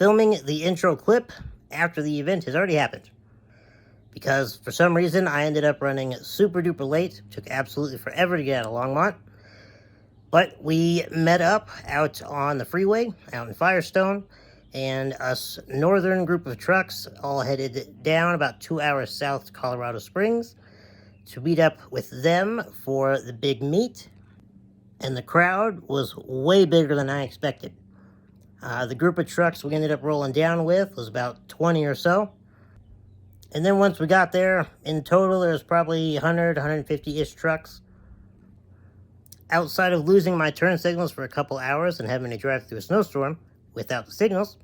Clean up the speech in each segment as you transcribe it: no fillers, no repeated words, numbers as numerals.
filming the intro clip after the event has already happened. Because for some reason, I ended up running super duper late. Took absolutely forever to get out of Longmont. But we met up out on the freeway, out in Firestone, and us northern group of trucks all headed down about 2 hours south to Colorado Springs to meet up with them for the big meet. And the crowd was way bigger than I expected. The group of trucks we ended up rolling down with was about 20 or so. And then once we got there, in total, there was probably 100, 150-ish trucks. Outside of losing my turn signals for a couple hours and having to drive through a snowstorm without the signals,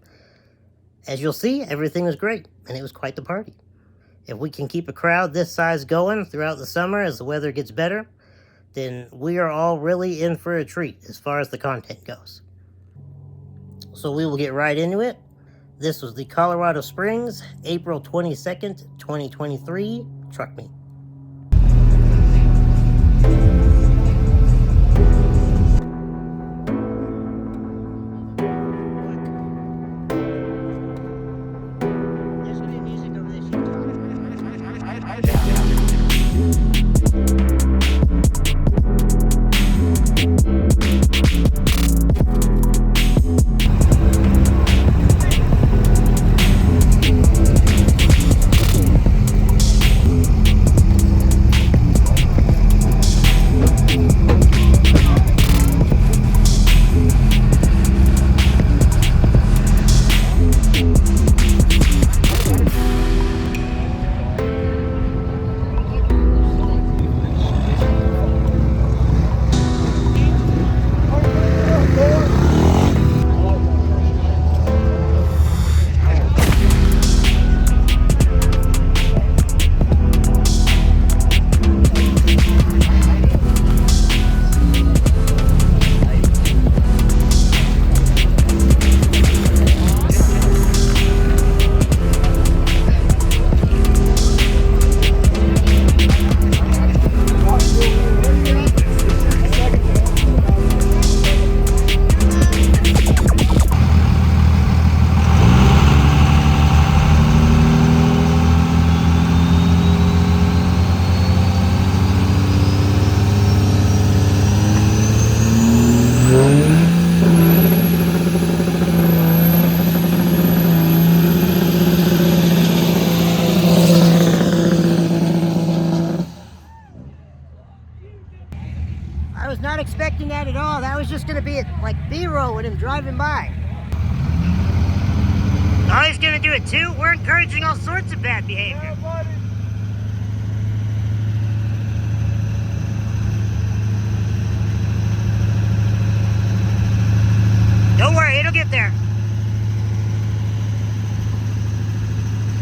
as you'll see, everything was great, and it was quite the party. If we can keep a crowd this size going throughout the summer as the weather gets better, then we are all really in for a treat as far as the content goes. So we will get right into it. This was the Colorado Springs, April 22nd, 2023 truck meet. I was not expecting that at all. That was just going to be like B-roll with him driving by. Oh, he's going to do it too? We're encouraging all sorts of bad behavior. Yeah, buddy. Don't worry, it'll get there.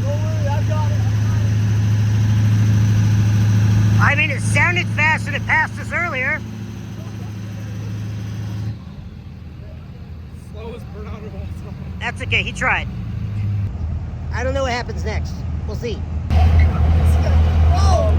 Don't worry, I got it. I mean, it sounded fast and it passed us earlier. Slowest burnout of all time. That's okay, he tried. I don't know what happens next. We'll see. Oh!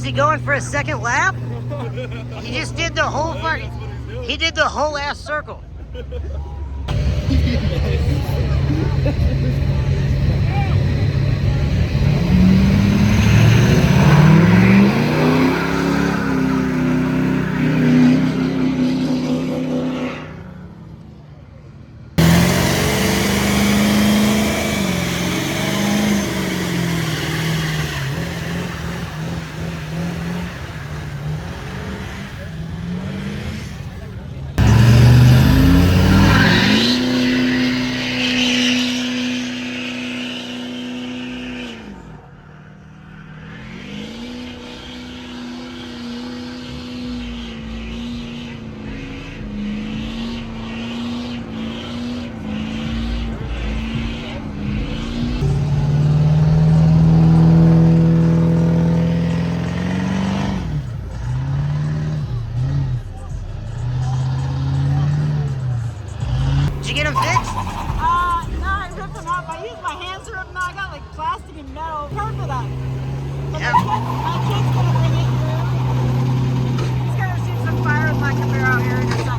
he going for a second lap? He just did the whole fucking. He did the whole ass circle. Did you get him fixed? No, I ripped them off. I used my hands to rip them out. I got like plastic and metal. Hard for that. But Yeah. my kid's gonna bring it through. He's gonna shoot some fire with my Camaro here in a second.